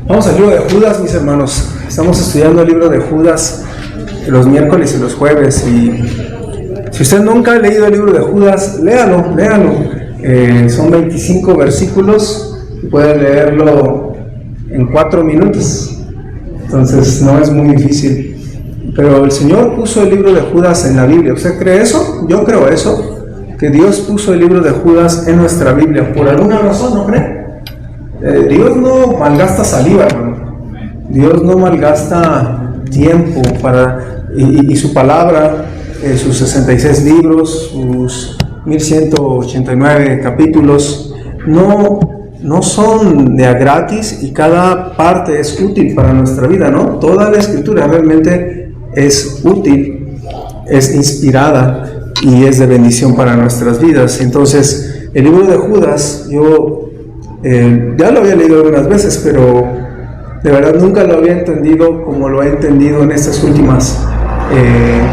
Vamos al libro de Judas, mis hermanos. Estamos estudiando el libro de Judas los miércoles y los jueves. Y si usted nunca ha leído el libro de Judas, léalo. Son 25 versículos y puede leerlo en 4 minutos. Entonces no es muy difícil. Pero el Señor puso el libro de Judas en la Biblia. ¿Usted cree eso? Yo creo eso. Que Dios puso el libro de Judas en nuestra Biblia. Por alguna razón, ¿no cree? Dios no malgasta saliva, hermano. Dios no malgasta tiempo y su palabra, sus 66 libros, sus 1189 capítulos, no son de a gratis, y cada parte es útil para nuestra vida, ¿no? Toda la Escritura realmente es útil, es inspirada y es de bendición para nuestras vidas. Entonces, el libro de Judas, yo ya lo había leído algunas veces, pero de verdad nunca lo había entendido como lo he entendido en estas últimas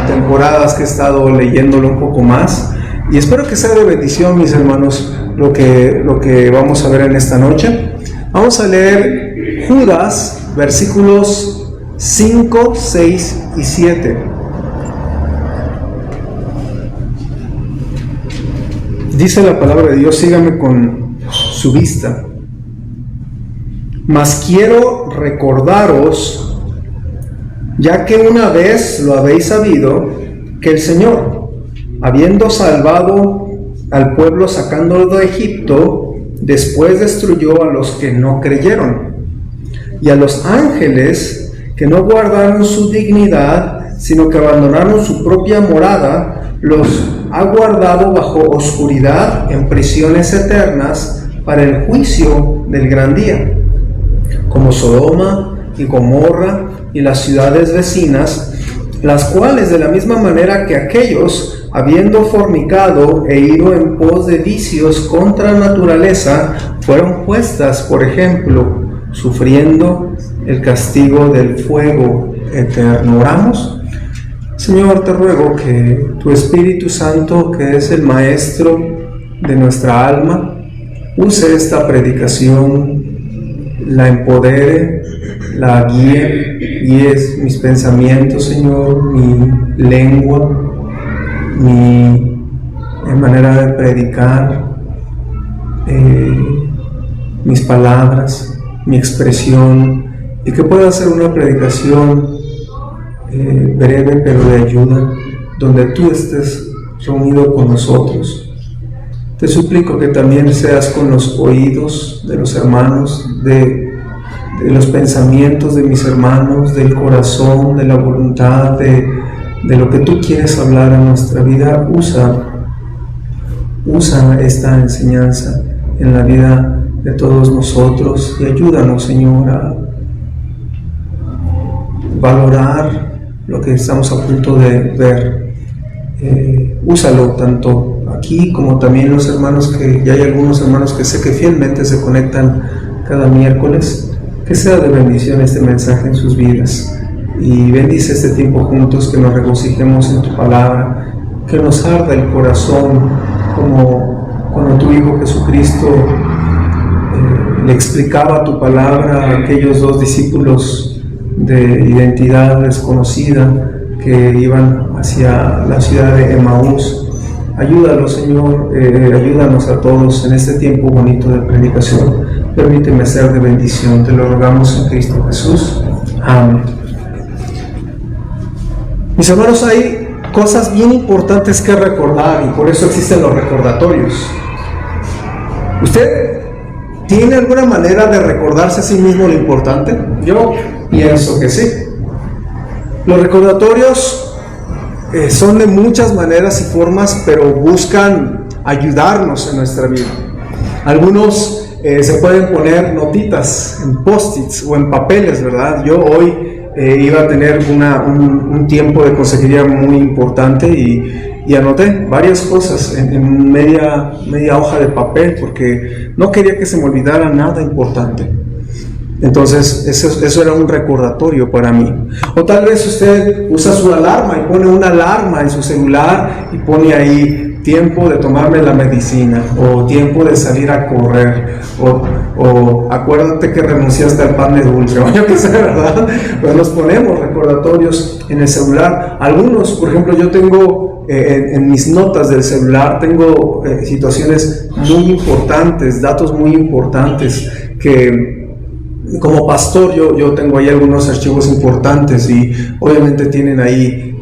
temporadas que he estado leyéndolo un poco más, y espero que sea de bendición, mis hermanos, lo que vamos a ver en esta noche. Vamos a leer Judas, versículos 5, 6 y 7. Dice la palabra de Dios, sígame con su vista. Mas quiero recordaros, ya que una vez lo habéis sabido, que el Señor, habiendo salvado al pueblo sacándolo de Egipto, después destruyó a los que no creyeron, y a los ángeles que no guardaron su dignidad, sino que abandonaron su propia morada, los ha guardado bajo oscuridad en prisiones eternas para el juicio del gran día, como Sodoma y Gomorra y las ciudades vecinas, las cuales de la misma manera que aquellos, habiendo fornicado e ido en pos de vicios contra naturaleza, fueron puestas por ejemplo, sufriendo el castigo del fuego eterno. Oramos. Señor, te ruego que tu Espíritu Santo, que es el Maestro de nuestra alma, use esta predicación, la empodere, la guíe mis pensamientos, Señor, mi lengua, mi manera de predicar, mis palabras, mi expresión, y que pueda ser una predicación breve pero de ayuda, donde tú estés reunido con nosotros. Te suplico que también seas con los oídos de los hermanos, de los pensamientos de mis hermanos, del corazón, de la voluntad, de lo que tú quieres hablar en nuestra vida. Usa esta enseñanza en la vida de todos nosotros y ayúdanos, Señor, a valorar lo que estamos a punto de ver. Úsalo tanto aquí como también los hermanos ya hay algunos hermanos que sé que fielmente se conectan cada miércoles. Que sea de bendición este mensaje en sus vidas, y bendice este tiempo juntos, que nos regocijemos en tu palabra, que nos arda el corazón como cuando tu Hijo Jesucristo le explicaba tu palabra a aquellos 2 discípulos de identidad desconocida que iban hacia la ciudad de Emaús. Ayúdalos, Señor, ayúdanos a todos en este tiempo bonito de predicación. Permíteme ser de bendición, te lo rogamos en Cristo Jesús. Amén. Mis hermanos, hay cosas bien importantes que recordar, y por eso existen los recordatorios. ¿Usted tiene alguna manera de recordarse a sí mismo lo importante? Yo pienso que sí. Los recordatorios son de muchas maneras y formas, pero buscan ayudarnos en nuestra vida. Algunos se pueden poner notitas en post-its o en papeles, ¿verdad? Yo hoy iba a tener un tiempo de consejería muy importante y anoté varias cosas en media hoja de papel, porque no quería que se me olvidara nada importante. Entonces, eso era un recordatorio para mí. O tal vez usted usa su alarma y pone una alarma en su celular y pone ahí tiempo de tomarme la medicina, o tiempo de salir a correr, o acuérdate que renunciaste al pan de dulce, o yo qué sé, ¿verdad? Pues nos ponemos recordatorios en el celular. Algunos, por ejemplo, yo tengo en mis notas del celular, tengo situaciones muy importantes, datos muy importantes que... Como pastor yo tengo ahí algunos archivos importantes y obviamente tienen ahí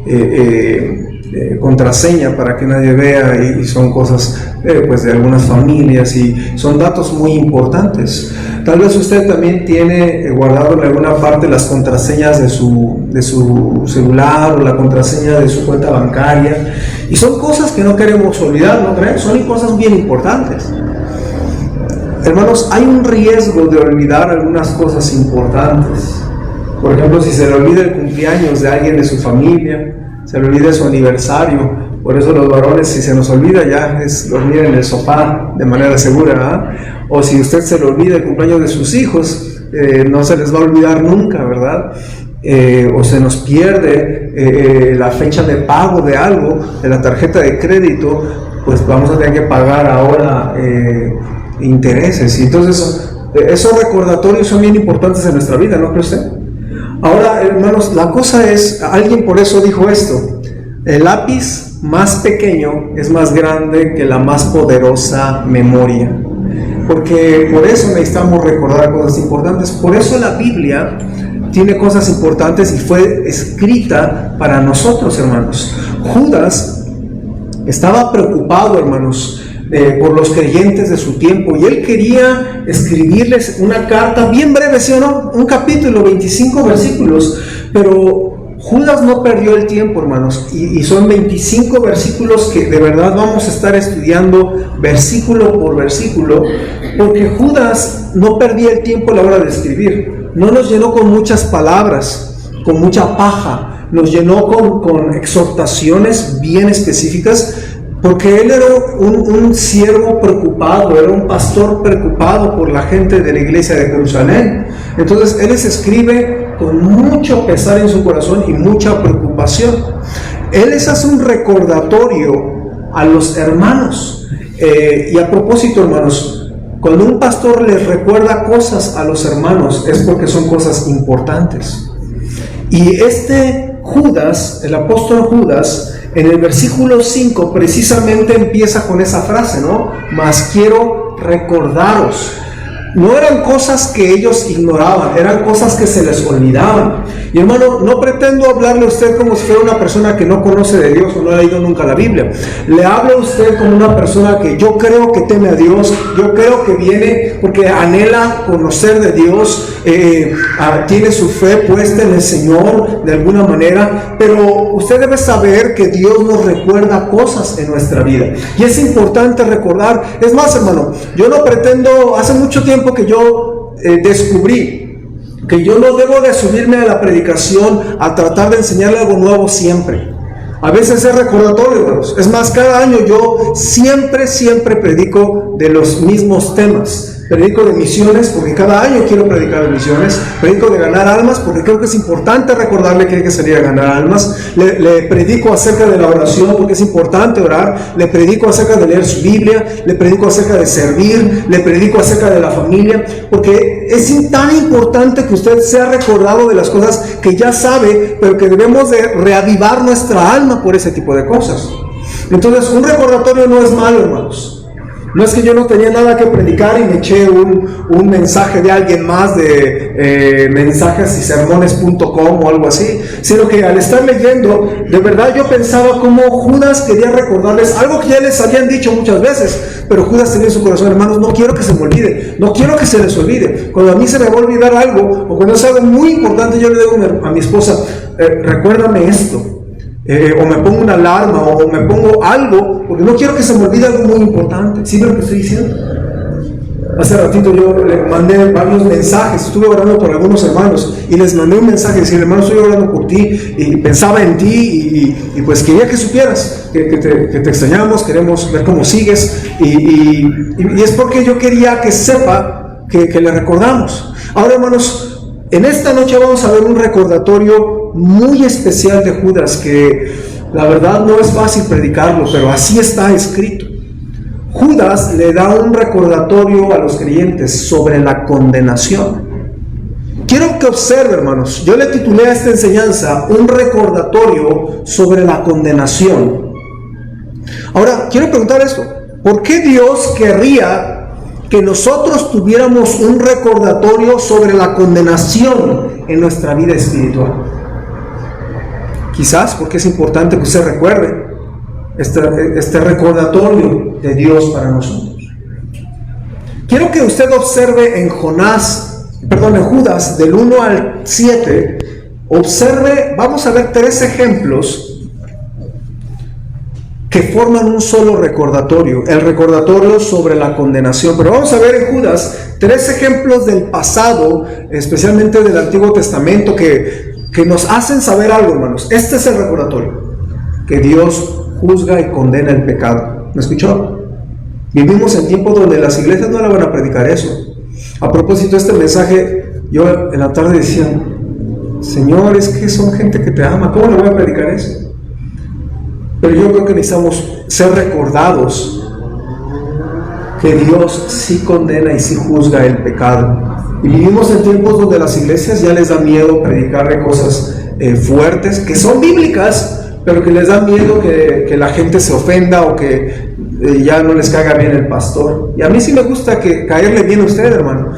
contraseña para que nadie vea, y son cosas pues de algunas familias, y son datos muy importantes. Tal vez usted también tiene guardado en alguna parte las contraseñas de su celular, o la contraseña de su cuenta bancaria, y son cosas que no queremos olvidar, ¿no creen? Son cosas bien importantes. Hermanos, hay un riesgo de olvidar algunas cosas importantes. Por ejemplo, si se le olvida el cumpleaños de alguien de su familia, se le olvida su aniversario. Por eso los varones, si se nos olvida, ya es dormir en el sofá de manera segura, ¿verdad? O si usted se le olvida el cumpleaños de sus hijos, no se les va a olvidar nunca, ¿verdad? O se nos pierde la fecha de pago de algo, de la tarjeta de crédito, pues vamos a tener que pagar ahora intereses. Y entonces esos recordatorios son bien importantes en nuestra vida, ¿no cree usted? Ahora, hermanos, la cosa es, alguien por eso dijo esto: el lápiz más pequeño es más grande que la más poderosa memoria, porque por eso necesitamos recordar cosas importantes. Por eso la Biblia tiene cosas importantes y fue escrita para nosotros, hermanos. Judas estaba preocupado, hermanos, por los creyentes de su tiempo, y él quería escribirles una carta bien breve, ¿sí o no? Un capítulo, 25 versículos, pero Judas no perdió el tiempo, hermanos, y son 25 versículos que de verdad vamos a estar estudiando versículo por versículo, porque Judas no perdía el tiempo a la hora de escribir. No nos llenó con muchas palabras, con mucha paja, nos llenó con exhortaciones bien específicas, porque él era un siervo preocupado, era un pastor preocupado por la gente de la iglesia de Jerusalén. Entonces él les escribe con mucho pesar en su corazón y mucha preocupación. Él les hace un recordatorio a los hermanos. Y a propósito, hermanos, cuando un pastor les recuerda cosas a los hermanos, es porque son cosas importantes. Y Judas, el apóstol Judas, en el versículo 5 precisamente empieza con esa frase, ¿no? Mas quiero recordaros. No eran cosas que ellos ignoraban, eran cosas que se les olvidaban. Y hermano, no pretendo hablarle a usted como si fuera una persona que no conoce de Dios o no ha leído nunca la Biblia. Le hablo a usted como una persona que yo creo que teme a Dios, yo creo que viene porque anhela conocer de Dios, tiene su fe puesta en el Señor de alguna manera, pero usted debe saber que Dios nos recuerda cosas en nuestra vida. Y es importante recordar. Es más, hermano, yo no pretendo, hace mucho tiempo que yo descubrí que yo no debo de subirme a la predicación a tratar de enseñarle algo nuevo siempre. A veces es recordatorio, hermanos. Es más, cada año yo siempre predico de los mismos temas. Predico de misiones porque cada año quiero predicar de misiones. Predico de ganar almas porque creo que es importante recordarle que hay que salir a ganar almas. Le predico acerca de la oración porque es importante orar. Le predico acerca de leer su Biblia. Le predico acerca de servir. Le predico acerca de la familia, porque es tan importante que usted sea recordado de las cosas que ya sabe, pero que debemos de reavivar nuestra alma por ese tipo de cosas. Entonces, un recordatorio no es malo, hermanos. No es que yo no tenía nada que predicar y me eché un mensaje de alguien más de mensajesysermones.com o algo así, sino que al estar leyendo, de verdad yo pensaba cómo Judas quería recordarles algo que ya les habían dicho muchas veces, pero Judas tenía en su corazón: hermanos, no quiero que se me olvide, no quiero que se les olvide. Cuando a mí se me va a olvidar algo, o cuando es algo muy importante, yo le digo a mi esposa: recuérdame esto. O me pongo una alarma, o me pongo algo, porque no quiero que se me olvide algo muy importante. ¿Sí ven lo que estoy diciendo? Hace ratito yo le mandé varios mensajes, estuve orando por algunos hermanos y les mandé un mensaje, decir: hermano, estoy orando por ti y pensaba en ti y pues quería que supieras que te extrañamos, queremos ver cómo sigues, y es porque yo quería que sepa que le recordamos. Ahora, hermanos, en esta noche vamos a ver un recordatorio muy especial de Judas, que la verdad no es fácil predicarlo, pero así está escrito. Judas le da un recordatorio a los creyentes sobre la condenación. Quiero que observe, hermanos, yo le titulé a esta enseñanza un recordatorio sobre la condenación. Ahora, quiero preguntar esto: ¿por qué Dios querría que nosotros tuviéramos un recordatorio sobre la condenación en nuestra vida espiritual? Quizás porque es importante que usted recuerde este recordatorio de Dios para nosotros. Quiero que usted observe en Judas del 1 al 7, observe, vamos a ver 3 ejemplos que forman un solo recordatorio, el recordatorio sobre la condenación. Pero vamos a ver en Judas 3 ejemplos del pasado, especialmente del Antiguo Testamento, que nos hacen saber algo, hermanos. Este es el recordatorio, que Dios juzga y condena el pecado. ¿Me escuchó? Vivimos en tiempos donde las iglesias no le van a predicar eso. A propósito de este mensaje, yo en la tarde decía: Señor, es que son gente que te ama, ¿cómo le voy a predicar eso? Pero yo creo que necesitamos ser recordados que Dios sí condena y sí juzga el pecado. Y vivimos en tiempos donde las iglesias ya les da miedo predicarle cosas fuertes, que son bíblicas, pero que les da miedo que la gente se ofenda o que ya no les caiga bien el pastor. Y a mí sí me gusta caerle bien a usted, hermano,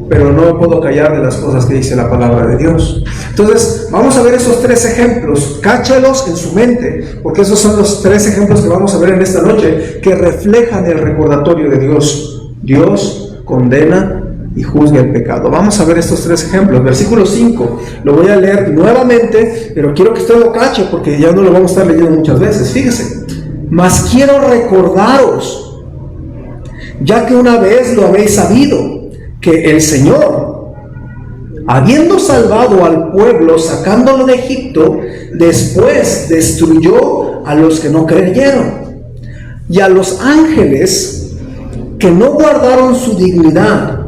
pero no me puedo callar de las cosas que dice la palabra de Dios. Entonces, vamos a ver esos 3 ejemplos, cáchalos en su mente, porque esos son los 3 ejemplos que vamos a ver en esta noche, que reflejan el recordatorio de Dios. Dios condena y juzga el pecado. Vamos a ver estos 3 ejemplos. Versículo 5, lo voy a leer nuevamente, pero quiero que usted lo cache, porque ya no lo vamos a estar leyendo muchas veces. Fíjese: mas quiero recordaros, ya que una vez lo habéis sabido, que el Señor, habiendo salvado al pueblo, sacándolo de Egipto, después destruyó a los que no creyeron, y a los ángeles que no guardaron su dignidad,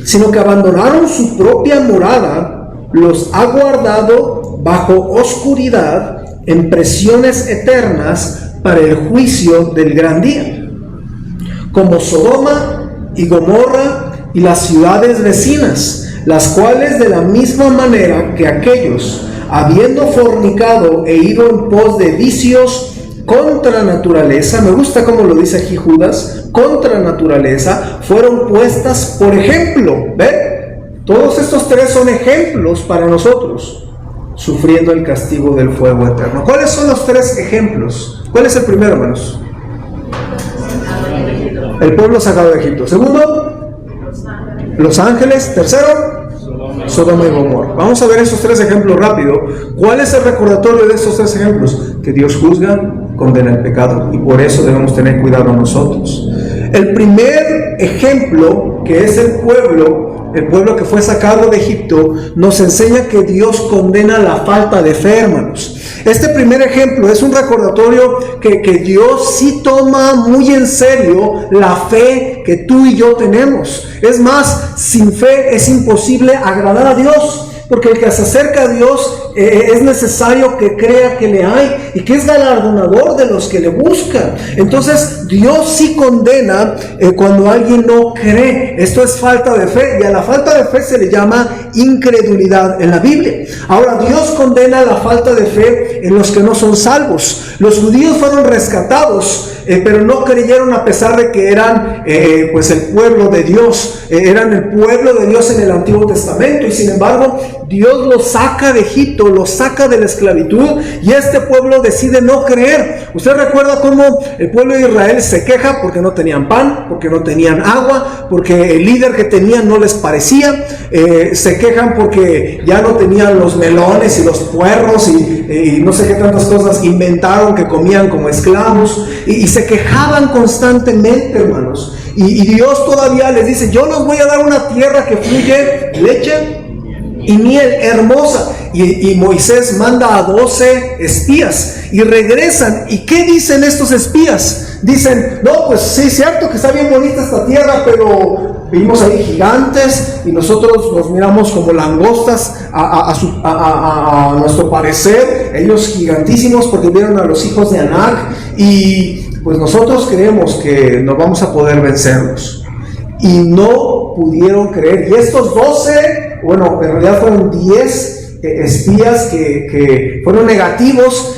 sino que abandonaron su propia morada, los ha guardado bajo oscuridad en prisiones eternas para el juicio del gran día, como Sodoma y Gomorra y las ciudades vecinas, las cuales de la misma manera que aquellos, habiendo fornicado e ido en pos de vicios contra naturaleza, me gusta como lo dice aquí Judas, contra naturaleza, fueron puestas por ejemplo. ¿Ve? Todos estos 3 son ejemplos para nosotros, sufriendo el castigo del fuego eterno. ¿Cuáles son los 3 ejemplos? ¿Cuál es el primero, hermanos? El pueblo sacado de Egipto. Segundo, los ángeles. Tercero, Sodoma y Gomorra. Vamos a ver esos 3 ejemplos rápido. ¿Cuál es el recordatorio de estos 3 ejemplos? Que Dios juzga, condena el pecado, y por eso debemos tener cuidado nosotros. El primer ejemplo, que es el pueblo que fue sacado de Egipto, nos enseña que Dios condena la falta de fe, hermanos. Este primer ejemplo es un recordatorio que Dios sí toma muy en serio la fe que tú y yo tenemos. Es más, sin fe es imposible agradar a Dios, porque el que se acerca a Dios es necesario que crea que le hay y que es galardonador de los que le buscan. Entonces Dios sí condena cuando alguien no cree. Esto es falta de fe, y a la falta de fe se le llama incredulidad en la Biblia. Ahora, Dios condena la falta de fe en los que no son salvos. Los judíos fueron rescatados, pero no creyeron a pesar de que eran pues el pueblo de Dios, eran el pueblo de Dios en el Antiguo Testamento, y sin embargo Dios los saca de Egipto, los saca de la esclavitud, y este pueblo decide no creer. Usted recuerda cómo el pueblo de Israel se queja porque no tenían pan, porque no tenían agua, porque el líder que tenían no les parecía, se quejan porque ya no tenían los melones y los puerros y no sé qué tantas cosas inventaron que comían como esclavos, y se quejaban constantemente, hermanos. Y Dios todavía les dice: yo les voy a dar una tierra que fluye leche y miel hermosa. Y Moisés manda a 12 espías y regresan. ¿Y qué dicen estos espías? Dicen, no, pues sí, es cierto que está bien bonita esta tierra, pero vimos ahí gigantes y nosotros nos miramos como langostas a nuestro parecer. Ellos gigantísimos porque vieron a los hijos de Anak, y pues nosotros creemos que no vamos a poder vencerlos. Y no pudieron creer. Y estos 12, bueno, en realidad fueron 10 espías que fueron negativos,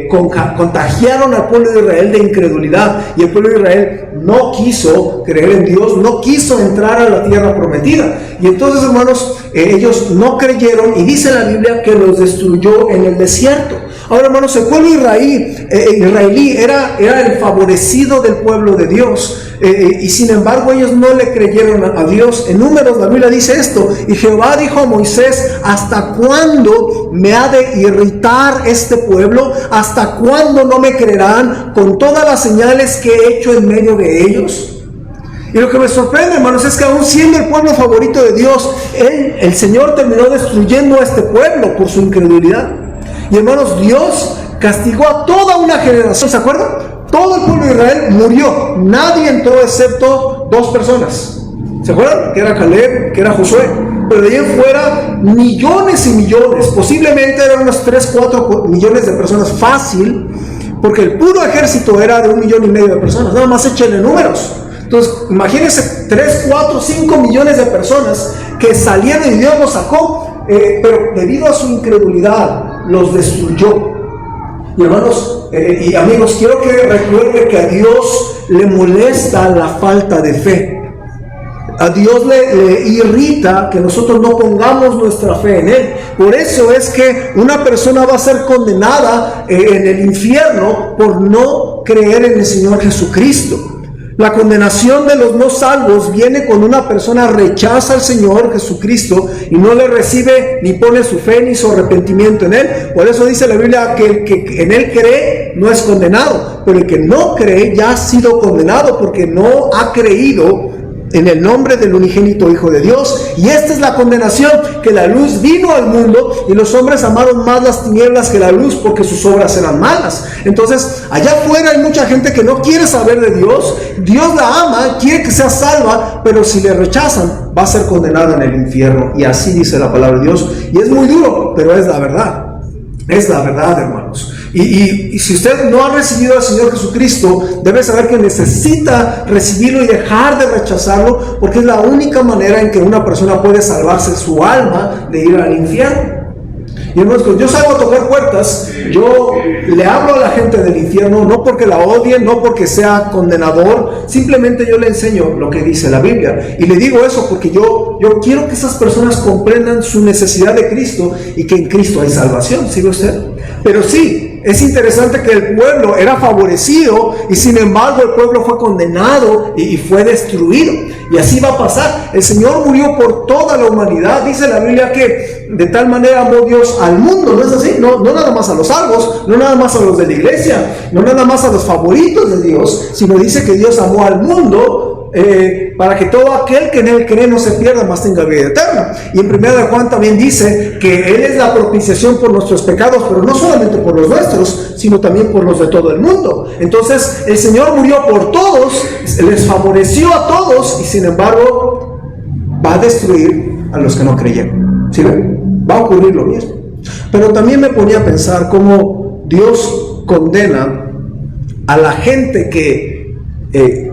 contagiaron al pueblo de Israel de incredulidad, y el pueblo de Israel no quiso creer en Dios, no quiso entrar a la tierra prometida. Y entonces, hermanos, ellos no creyeron, y dice la Biblia que los destruyó en el desierto. Ahora, hermanos, el pueblo israelí era el favorecido del pueblo de Dios, y sin embargo ellos no le creyeron a Dios. En Números la Biblia dice esto: y Jehová dijo a Moisés, ¿hasta cuándo me ha de irritar este pueblo? ¿Hasta cuándo no me creerán con todas las señales que he hecho en medio de ellos? Y lo que me sorprende, hermanos, es que aún siendo el pueblo favorito de Dios, el Señor terminó destruyendo a este pueblo por su incredulidad. Y hermanos, Dios castigó a toda una generación. ¿Se acuerdan? Todo el pueblo de Israel murió. Nadie entró excepto 2 personas. ¿Se acuerdan? Que era Caleb, que era Josué. Pero de ahí en fuera, millones y millones. Posiblemente eran unos 3, 4 millones de personas fácil, porque el puro ejército era de 1,5 millones de personas. Nada más échenle números. Entonces, imagínense 3, 4, 5 millones de personas que salieron y Dios los sacó, pero debido a su incredulidad los destruyó. Y hermanos y amigos, quiero que recuerde que a Dios le molesta la falta de fe. A Dios le irrita que nosotros no pongamos nuestra fe en Él. Por eso es que una persona va a ser condenada en el infierno por no creer en el Señor Jesucristo. La condenación de los no salvos viene cuando una persona rechaza al Señor Jesucristo y no le recibe ni pone su fe ni su arrepentimiento en Él. Por eso dice la Biblia que el que en Él cree no es condenado, pero el que no cree ya ha sido condenado porque no ha creído en el nombre del unigénito Hijo de Dios. Y esta es la condenación, que la luz vino al mundo y los hombres amaron más las tinieblas que la luz, porque sus obras eran malas. Entonces, allá afuera hay mucha gente que no quiere saber de Dios. Dios la ama, quiere que sea salva, pero si le rechazan, va a ser condenada en el infierno. Y así dice la palabra de Dios. Y es muy duro, pero es la verdad. Es la verdad, hermanos. Y si usted no ha recibido al Señor Jesucristo, debe saber que necesita recibirlo y dejar de rechazarlo, porque es la única manera en que una persona puede salvarse su alma de ir al infierno. Y hermanos, cuando yo salgo a tocar puertas, yo le hablo a la gente del infierno, no porque la odien, no porque sea condenador, simplemente yo le enseño lo que dice la Biblia. Y le digo eso porque yo quiero que esas personas comprendan su necesidad de Cristo y que en Cristo hay salvación. ¿Sí ve usted? Pero sí, es interesante que el pueblo era favorecido y sin embargo el pueblo fue condenado y fue destruido. Y así va a pasar. El Señor murió por toda la humanidad. Dice la Biblia que de tal manera amó Dios al mundo. ¿No es así? No nada más a los salvos, no nada más a los de la iglesia, no nada más a los favoritos de Dios, sino dice que Dios amó al mundo para que todo aquel que en Él cree no se pierda, mas tenga vida eterna. Y en 1 de Juan también dice que Él es la propiciación por nuestros pecados, pero no solamente por los nuestros, sino también por los de todo el mundo. Entonces el Señor murió por todos, les favoreció a todos, y sin embargo va a destruir a los que no creyeron. ¿Sí ven? Va a ocurrir lo mismo. Pero también me ponía a pensar cómo Dios condena a la gente que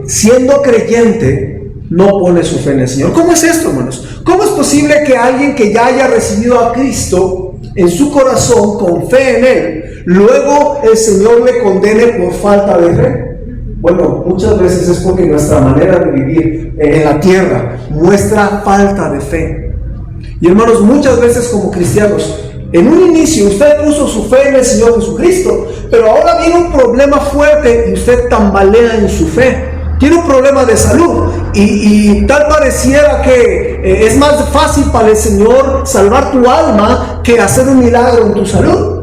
siendo creyente no pone su fe en el Señor. ¿Cómo es esto, hermanos? ¿Cómo es posible que alguien que ya haya recibido a Cristo en su corazón con fe en Él, luego el Señor le condene por falta de fe? Bueno, muchas veces es porque nuestra manera de vivir en la tierra muestra falta de fe. Y hermanos, muchas veces como cristianos, en un inicio usted puso su fe en el Señor Jesucristo, pero ahora viene un problema fuerte y usted tambalea en su fe. Tiene un problema de salud y tal pareciera que es más fácil para el Señor salvar tu alma que hacer un milagro en tu salud.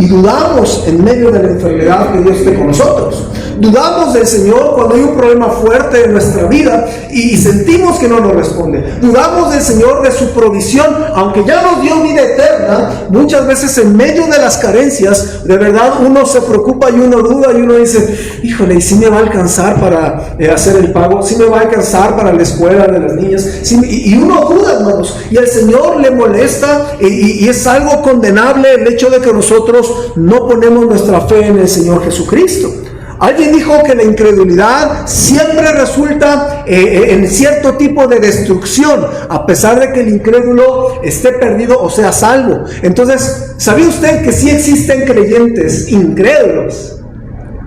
y dudamos en medio de la enfermedad que Dios esté con nosotros. Dudamos del Señor cuando hay un problema fuerte en nuestra vida y sentimos que no nos responde. Dudamos del Señor, de su provisión, aunque ya nos dio vida eterna. Muchas veces en medio de las carencias, de verdad uno se preocupa y uno duda y uno dice, híjole, ¿y si me va a alcanzar para hacer el pago? ¿Si me va a alcanzar para la escuela de las niñas? Y uno duda, hermanos, y al Señor le molesta y es algo condenable el hecho de que nosotros no ponemos nuestra fe en el Señor Jesucristo. Alguien dijo que la incredulidad siempre resulta en cierto tipo de destrucción, a pesar de que el incrédulo esté perdido o sea salvo. Entonces, ¿sabía usted que sí existen creyentes incrédulos?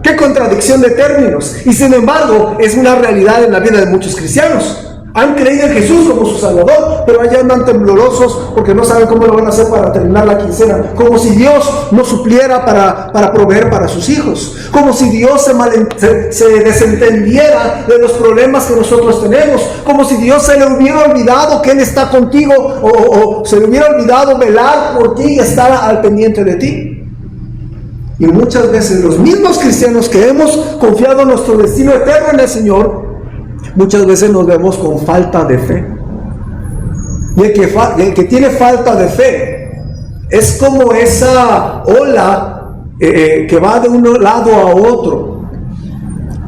¡Qué contradicción de términos! Y sin embargo, es una realidad en la vida de muchos cristianos. Han creído en Jesús como su Salvador, pero allá andan temblorosos porque no saben cómo lo van a hacer para terminar la quincena. Como si Dios no supliera para proveer para sus hijos. Como si Dios se desentendiera de los problemas que nosotros tenemos. Como si Dios se le hubiera olvidado que Él está contigo o se le hubiera olvidado velar por ti y estar al pendiente de ti. Y muchas veces los mismos cristianos que hemos confiado nuestro destino eterno en el Señor, muchas veces nos vemos con falta de fe. Y el que tiene falta de fe es como esa ola que va de un lado a otro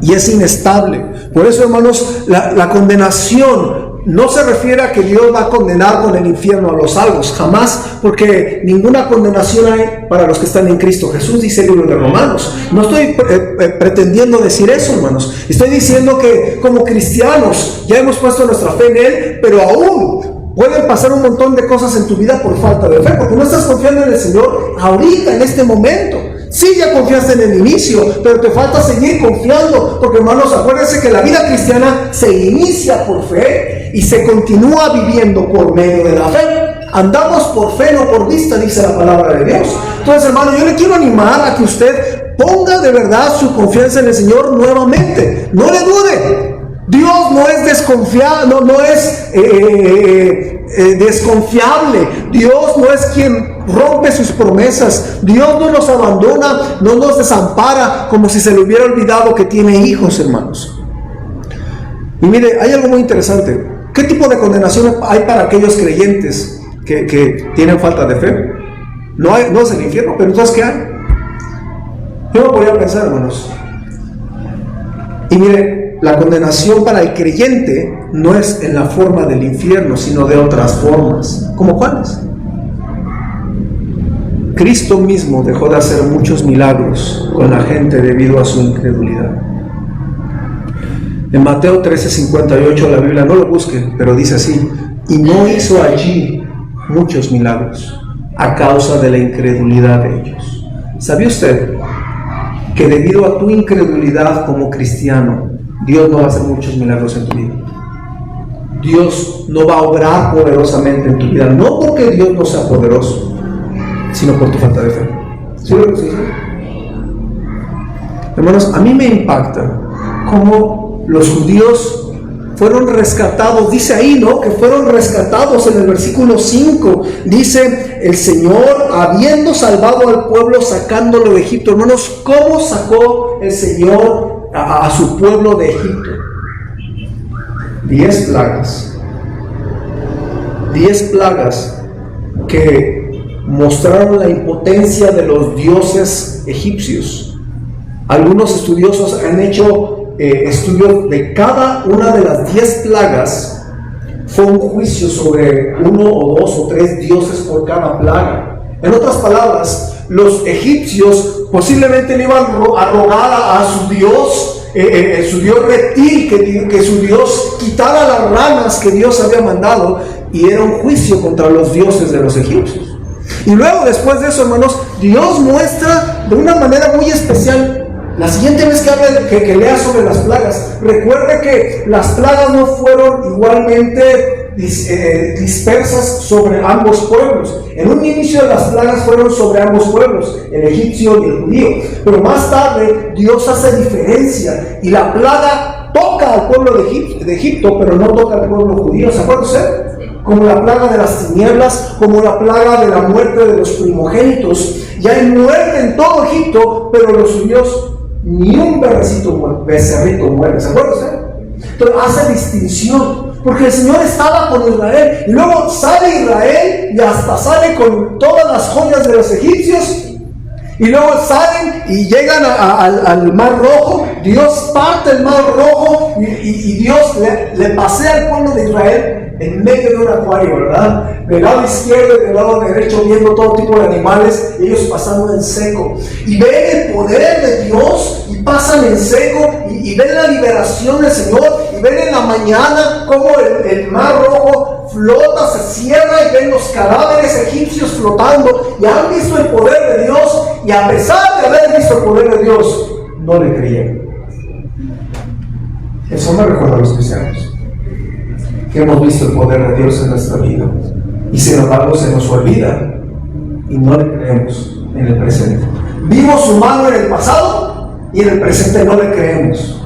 y es inestable. Por eso, hermanos, la condenación no se refiere a que Dios va a condenar con el infierno a los salvos, jamás, porque ninguna condenación hay para los que están en Cristo Jesús, dice el libro de Romanos. No estoy pretendiendo decir eso, hermanos. Estoy diciendo que como cristianos ya hemos puesto nuestra fe en Él, pero aún pueden pasar un montón de cosas en tu vida por falta de fe, porque no estás confiando en el Señor ahorita, en este momento. Sí, ya confiaste en el inicio, pero te falta seguir confiando, porque, hermanos, acuérdense que la vida cristiana se inicia por fe y se continúa viviendo por medio de la fe. Andamos por fe, no por vista, dice la palabra de Dios. Entonces, hermano, yo le quiero animar a que usted ponga de verdad su confianza en el Señor nuevamente. No le dude. Dios no es desconfiado, no es desconfiable. Dios no es quien rompe sus promesas. Dios no nos abandona, no nos desampara como si se le hubiera olvidado que tiene hijos, hermanos. Y mire, hay algo muy interesante. ¿Qué tipo de condenación hay para aquellos creyentes que tienen falta de fe? No es el infierno, pero entonces ¿qué hay? Yo no podía pensar, hermanos. Y mire, la condenación para el creyente no es en la forma del infierno, sino de otras formas. ¿Cómo cuáles? Cristo mismo dejó de hacer muchos milagros con la gente debido a su incredulidad. En Mateo 13:58 la Biblia, no lo busquen, pero dice así: y no hizo allí muchos milagros a causa de la incredulidad de ellos. ¿Sabía usted que debido a tu incredulidad como cristiano, Dios no va a hacer muchos milagros en tu vida? Dios no va a obrar poderosamente en tu vida, no porque Dios no sea poderoso, sino por tu falta de fe. ¿Sí lo que sí? Hermanos, a mí me impacta cómo los judíos fueron rescatados. Dice ahí, ¿no?, que fueron rescatados en el versículo 5. Dice: el Señor habiendo salvado al pueblo sacándolo de Egipto. Hermanos, ¿cómo sacó el Señor a su pueblo de Egipto? 10 plagas. 10 plagas que mostraron la impotencia de los dioses egipcios. Algunos estudiosos han hecho estudios de cada una de las 10 plagas. Fue un juicio sobre 1 o 2 o 3 dioses por cada plaga. En otras palabras, los egipcios posiblemente le iban a rogar a su dios reptil, que su dios quitara las ranas que Dios había mandado, y era un juicio contra los dioses de los egipcios. Y luego, después de eso, hermanos, Dios muestra de una manera muy especial. La siguiente vez que hable, que lea sobre las plagas, recuerde que las plagas no fueron igualmente dispersas sobre ambos pueblos. En un inicio de las plagas fueron sobre ambos pueblos, el egipcio y el judío, pero más tarde Dios hace diferencia y la plaga toca al pueblo de Egipto, pero no toca al pueblo judío. ¿Se acuerda usted? como la plaga de las tinieblas, como la plaga de la muerte de los primogénitos. Y hay muerte en todo Egipto, pero los suyos ni un becerrito muere. ¿Se acuerdan usted? Entonces hace distinción, porque el Señor estaba con Israel, y luego sale Israel y hasta sale con todas las joyas de los egipcios. Y luego salen y llegan al Mar Rojo. Dios parte el Mar Rojo y Dios le pasea al pueblo de Israel en medio de un acuario, ¿verdad? Del lado izquierdo y del lado derecho, viendo todo tipo de animales, ellos pasando en seco. Y ven el poder de Dios y pasan en seco y ven la liberación del Señor. Y ven en la mañana cómo el Mar Rojo flota, se cierra y ven los cadáveres egipcios flotando. Y han visto el poder de Dios. Y a pesar de haber visto el poder de Dios, no le creyeron. Eso me recuerda a los cristianos, que hemos visto el poder de Dios en nuestra vida, y sin embargo se nos olvida y no le creemos en el presente. Vimos su mano en el pasado y en el presente no le creemos.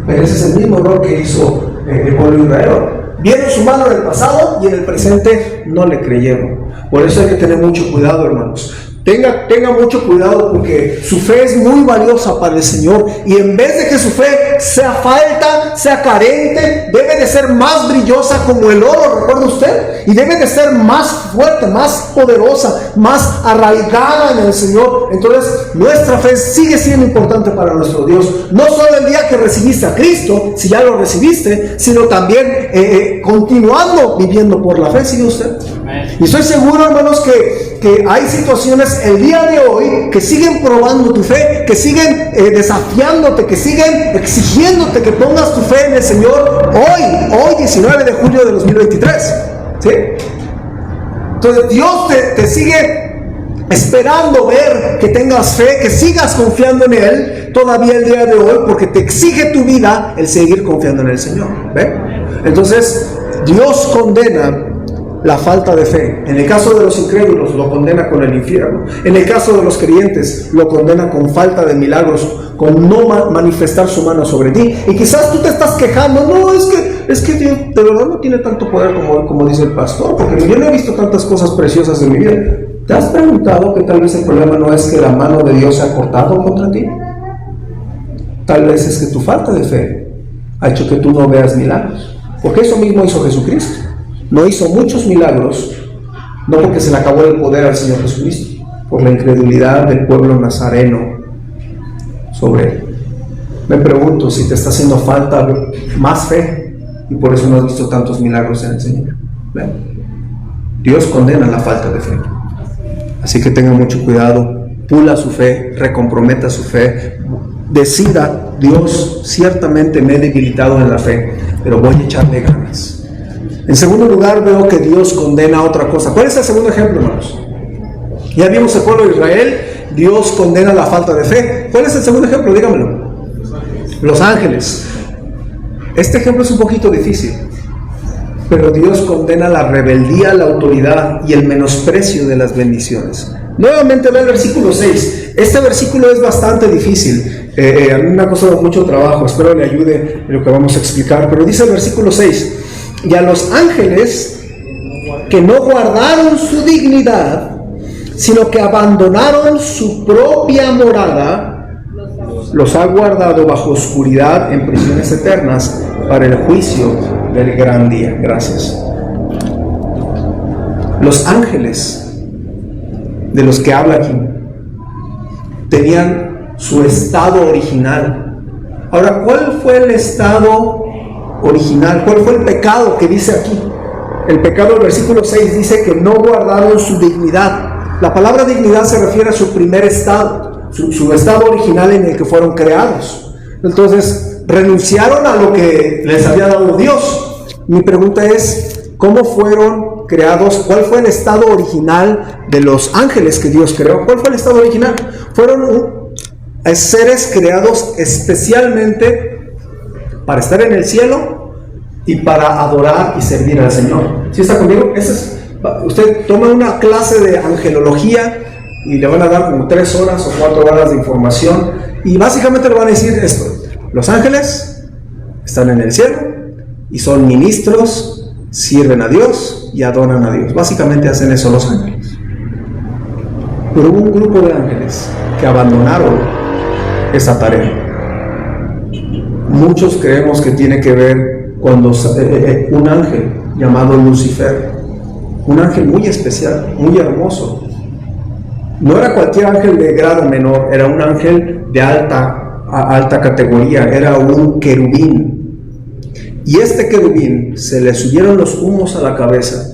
Pero ese es el mismo error que hizo el pueblo de Israel. Vieron su mano en el pasado y en el presente no le creyeron. Por eso hay que tener mucho cuidado, hermanos. Tenga mucho cuidado, porque su fe es muy valiosa para el Señor, y en vez de que su fe sea falta, sea carente, debe de ser más brillosa como el oro, ¿recuerda usted? Y debe de ser más fuerte, más poderosa, más arraigada en el Señor. Entonces nuestra fe sigue siendo importante para nuestro Dios, no solo el día que recibiste a Cristo, si ya lo recibiste, sino también continuando viviendo por la fe. ¿Sigue usted? Y estoy seguro, hermanos, que hay situaciones el día de hoy que siguen probando tu fe, que siguen desafiándote, que siguen exigiéndote que pongas tu fe en el Señor hoy 19 de julio de 2023. ¿Sí? Entonces Dios te sigue esperando ver que tengas fe, que sigas confiando en Él todavía el día de hoy, porque te exige tu vida el seguir confiando en el Señor. ¿Ve? Entonces Dios condena la falta de fe. En el caso de los incrédulos, lo condena con el infierno. En el caso de los creyentes, lo condena con falta de milagros, con no manifestar su mano sobre ti. Y quizás tú te estás quejando, no, es que Dios de verdad no tiene tanto poder como dice el pastor, porque yo no he visto tantas cosas preciosas en mi vida. ¿Te has preguntado que tal vez el problema no es que la mano de Dios se ha cortado contra ti? Tal vez es que tu falta de fe ha hecho que tú no veas milagros, porque eso mismo hizo Jesucristo. No hizo muchos milagros, no porque se le acabó el poder al Señor Jesucristo, por la incredulidad del pueblo nazareno sobre Él. Me pregunto si te está haciendo falta más fe y por eso no has visto tantos milagros en el Señor. ¿Ven? Dios condena la falta de fe. Así que tenga mucho cuidado, pula su fe, recomprometa su fe, decida: Dios, ciertamente me he debilitado en la fe, pero voy a echarle ganas. En segundo lugar, veo que Dios condena otra cosa. ¿Cuál es el segundo ejemplo, hermanos? Ya vimos el pueblo de Israel, Dios condena la falta de fe. ¿Cuál es el segundo ejemplo? Dígamelo. Los ángeles. Este ejemplo es un poquito difícil, pero Dios condena la rebeldía, la autoridad y el menosprecio de las bendiciones. Nuevamente ve el versículo 6. Este versículo es bastante difícil. A mí me ha costado mucho trabajo, espero le ayude en lo que vamos a explicar, pero dice el versículo 6: y a los ángeles que no guardaron su dignidad, sino que abandonaron su propia morada, los ha guardado bajo oscuridad en prisiones eternas para el juicio del gran día. Gracias. Los ángeles de los que habla aquí tenían su estado original. Ahora, ¿cuál fue el estado original? ¿Cuál fue el pecado que dice aquí? El pecado del versículo 6 dice que no guardaron su dignidad. La palabra dignidad se refiere a su primer estado, su estado original en el que fueron creados. Entonces renunciaron a lo que les había dado Dios. Mi pregunta es: ¿cómo fueron creados? ¿Cuál fue el estado original de los ángeles que Dios creó? ¿Cuál fue el estado original? Fueron seres creados especialmente para estar en el cielo y para adorar y servir al Señor. ¿Sí está conmigo? Usted toma una clase de angelología y le van a dar como 3 horas o 4 horas de información, y básicamente le van a decir esto: los ángeles están en el cielo y son ministros sirven a Dios y adoran a Dios. Básicamente hacen eso los ángeles. Pero hubo un grupo de ángeles que abandonaron esa tarea. Muchos creemos que tiene que ver cuando un ángel llamado Lucifer, un ángel muy especial, muy hermoso. No era cualquier ángel de grado menor, era un ángel de alta categoría, era un querubín. Y este querubín se le subieron los humos a la cabeza,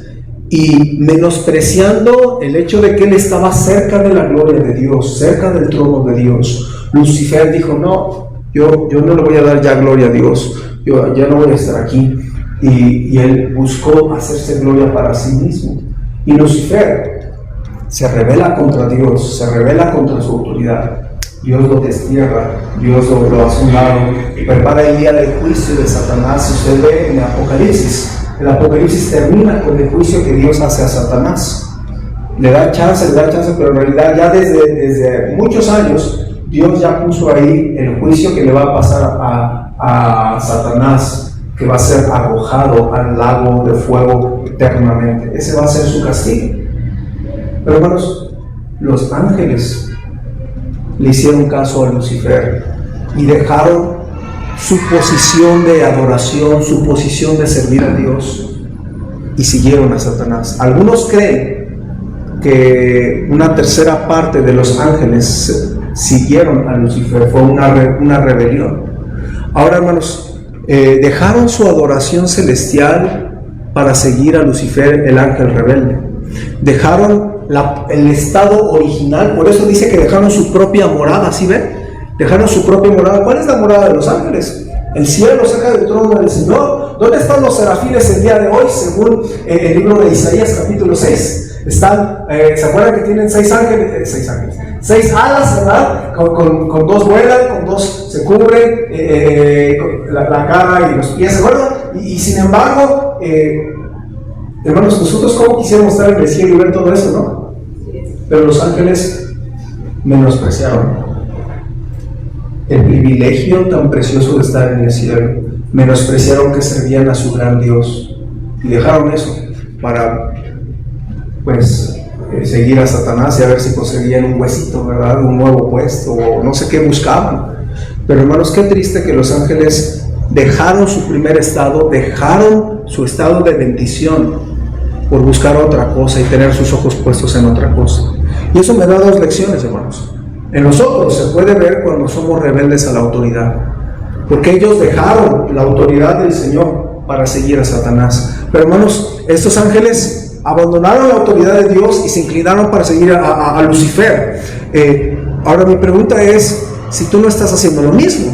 y menospreciando el hecho de que él estaba cerca de la gloria de Dios, cerca del trono de Dios, Lucifer dijo: no, yo no le voy a dar ya gloria a Dios, yo ya no voy a estar aquí. Y él buscó hacerse gloria para sí mismo. Y Lucifer se rebela contra Dios, se rebela contra su autoridad. Dios lo destierra, Dios lo hace a un lado y prepara el día del juicio de Satanás. Si usted ve en el Apocalipsis termina con el juicio que Dios hace a Satanás. Le da chance, pero en realidad ya desde muchos años Dios ya puso ahí el juicio que le va a pasar a Satanás, que va a ser arrojado al lago de fuego eternamente. Ese va a ser su castigo. Pero hermanos, los ángeles le hicieron caso a Lucifer y dejaron su posición de adoración, su posición de servir a Dios, y siguieron a Satanás. Algunos creen que una tercera parte de los ángeles siguieron a Lucifer, fue una rebelión. Ahora, hermanos, dejaron su adoración celestial para seguir a Lucifer, el ángel rebelde. Dejaron el estado original, por eso dice que dejaron su propia morada, ¿sí ven? Dejaron su propia morada. ¿Cuál es la morada de los ángeles? El cielo, cerca del trono del Señor. ¿Dónde están los serafines el día de hoy? Según el libro de Isaías, capítulo 6. Están, ¿se acuerdan que tienen 6 ángeles? 6 alas, ¿verdad? Con 2 vuelan, con 2 se cubren la cara y los pies, ¿se acuerdan? Y sin embargo, hermanos, nosotros cómo quisiéramos estar en el cielo y ver todo eso, ¿no? Pero los ángeles menospreciaron el privilegio tan precioso de estar en el cielo. Menospreciaron que servían a su gran Dios y dejaron eso para, pues, seguir a Satanás y a ver si conseguían un huesito, ¿verdad? Un nuevo puesto, o no sé qué buscaban. Pero hermanos, qué triste que los ángeles dejaron su primer estado, dejaron su estado de bendición por buscar otra cosa y tener sus ojos puestos en otra cosa. Y eso me da 2 lecciones, hermanos. En nosotros se puede ver cuando somos rebeldes a la autoridad, porque ellos dejaron la autoridad del Señor para seguir a Satanás. Pero hermanos, estos ángeles abandonaron la autoridad de Dios y se inclinaron para seguir a Lucifer. Ahora mi pregunta es, si tú no estás haciendo lo mismo,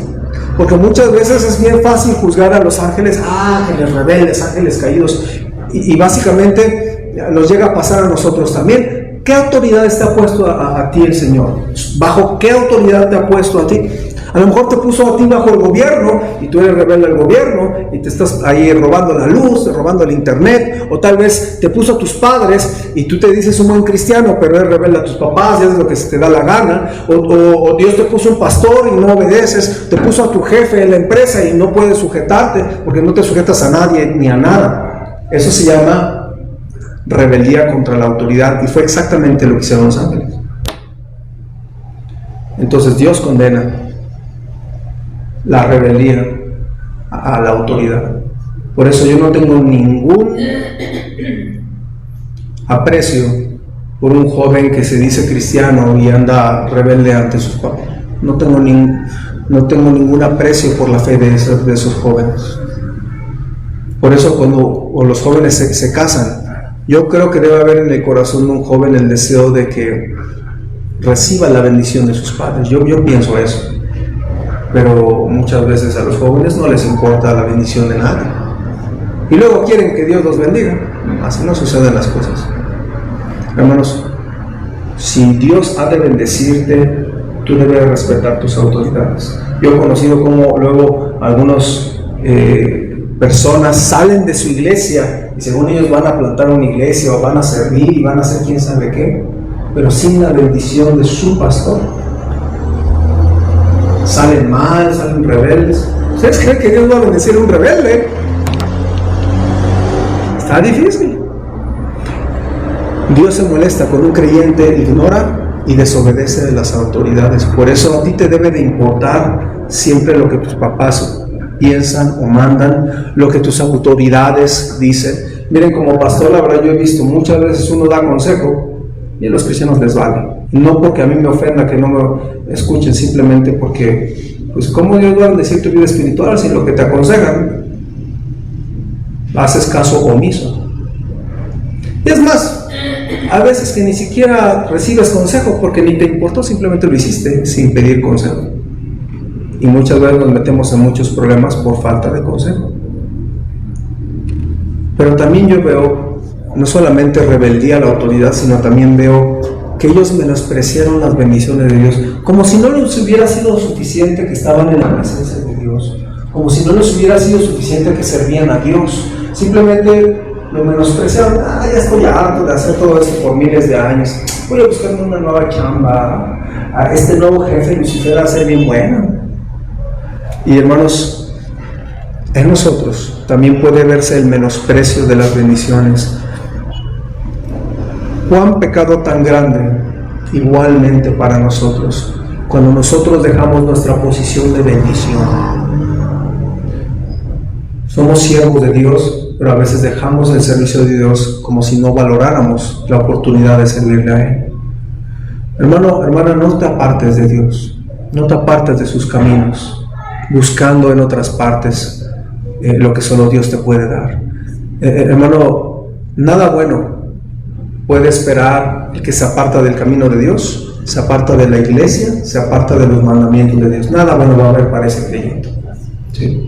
porque muchas veces es bien fácil juzgar a los ángeles, ángeles rebeldes, ángeles caídos, y básicamente nos llega a pasar a nosotros también. ¿Qué autoridad te ha puesto a ti el Señor? ¿Bajo qué autoridad te ha puesto a ti? A lo mejor te puso a ti bajo el gobierno y tú eres rebelde al gobierno y te estás ahí robando la luz, robando el internet, o tal vez te puso a tus padres y tú te dices un buen cristiano, pero eres rebelde a tus papás y haces lo que se te da la gana, o Dios te puso un pastor y no obedeces, te puso a tu jefe en la empresa y no puedes sujetarte porque no te sujetas a nadie ni a nada. Eso se llama rebeldía contra la autoridad, y fue exactamente lo que hicieron los ángeles. Entonces Dios condena la rebeldía a la autoridad. Por eso yo no tengo ningún aprecio por un joven que se dice cristiano y anda rebelde ante sus papás. No tengo ningún aprecio por la fe de esos jóvenes. Por eso cuando los jóvenes se casan, yo creo que debe haber en el corazón de un joven el deseo de que reciba la bendición de sus padres. Yo pienso eso. Pero muchas veces a los jóvenes no les importa la bendición de nadie. Y luego quieren que Dios los bendiga. Así no suceden las cosas. Hermanos, si Dios ha de bendecirte, tú debes respetar tus autoridades. Yo he conocido cómo luego algunos personas salen de su iglesia y según ellos van a plantar una iglesia o van a servir y van a hacer quién sabe qué, pero sin la bendición de su pastor. Salen mal, salen rebeldes. ¿Ustedes creen que Dios va a bendecir a un rebelde? Está difícil. Dios se molesta cuando un creyente ignora y desobedece de las autoridades. Por eso a ti te debe de importar siempre lo que tus papás piensan o mandan, lo que tus autoridades dicen. Miren, como pastor, la verdad, yo he visto muchas veces uno da consejo y a los cristianos les vale. No porque a mí me ofenda que no me escuchen, simplemente porque, pues, ¿cómo Dios va a decir tu vida espiritual si lo que te aconsejan haces caso omiso? Y es más, a veces que ni siquiera recibes consejo porque ni te importó, simplemente lo hiciste sin pedir consejo. Y muchas veces nos metemos en muchos problemas por falta de consejo. Pero también yo veo no solamente rebeldía a la autoridad, sino también veo que ellos menospreciaron las bendiciones de Dios, como si no les hubiera sido suficiente que estaban en la presencia de Dios, como si no les hubiera sido suficiente que servían a Dios. Simplemente lo menospreciaron. Ya estoy harto de hacer todo esto por miles de años, voy a buscarme una nueva chamba, a este nuevo jefe Lucifer va a ser bien bueno. Y hermanos, en nosotros también puede verse el menosprecio de las bendiciones. ¿Cuán pecado tan grande igualmente para nosotros cuando nosotros dejamos nuestra posición de bendición? Somos siervos de Dios, pero a veces dejamos el servicio de Dios como si no valoráramos la oportunidad de servirle a Él. Hermano, hermana, no te apartes de Dios, no te apartes de sus caminos, buscando en otras partes lo que solo Dios te puede dar. Hermano, nada bueno puede esperar el que se aparta del camino de Dios, se aparta de la iglesia, se aparta de los mandamientos de Dios. Nada bueno va a haber para ese creyente. ¿Sí?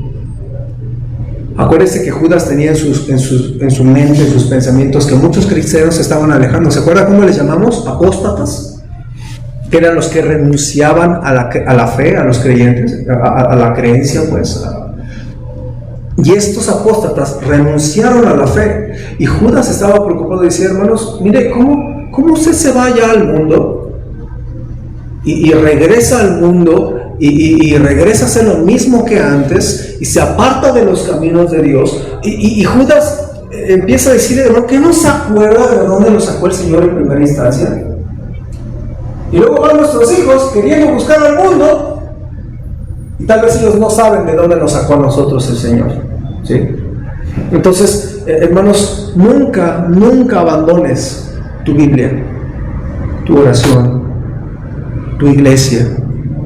Acuérdense que Judas tenía en su mente, en sus pensamientos, que muchos cristianos se estaban alejando. ¿Se acuerdan cómo les llamamos? Apóstatas. Que eran los que renunciaban a la fe, a los creyentes, a la creencia, pues. Y estos apóstatas renunciaron a la fe. Y Judas estaba preocupado y decía: hermanos, mire, ¿cómo usted se va ya al mundo y regresa al mundo y regresa a hacer lo mismo que antes y se aparta de los caminos de Dios? Y Judas empieza a decirle: hermano, ¿que no se acuerda de dónde lo sacó el Señor en primera instancia? Y luego van nuestros hijos queriendo buscar al mundo, y tal vez ellos no saben de dónde nos sacó a nosotros el Señor. ¿Sí? Entonces, hermanos, nunca abandones tu Biblia, tu oración, tu iglesia,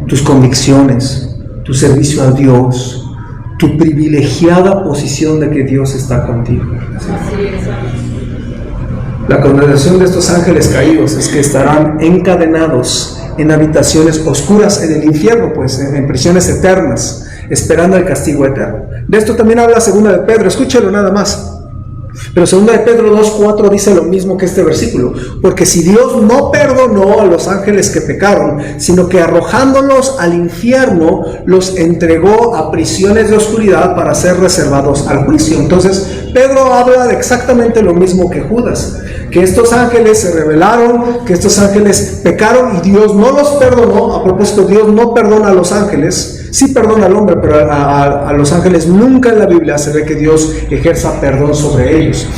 tus convicciones, tu servicio a Dios, tu privilegiada posición de que Dios está contigo. ¿Sí? La condenación de estos ángeles caídos es que estarán encadenados en habitaciones oscuras en el infierno, pues en prisiones eternas, esperando el castigo eterno. De esto también habla 2 de Pedro, escúchalo nada más. Pero 2 de Pedro 2:4 dice lo mismo que este versículo: porque si Dios no perdonó a los ángeles que pecaron, sino que arrojándolos al infierno, los entregó a prisiones de oscuridad para ser reservados al juicio. Entonces, Pedro habla de exactamente lo mismo que Judas, que estos ángeles se rebelaron, que estos ángeles pecaron y Dios no los perdonó. A propósito, Dios no perdona a los ángeles. Sí perdona al hombre, pero a los ángeles nunca en la Biblia se ve que Dios ejerza perdón sobre ellos.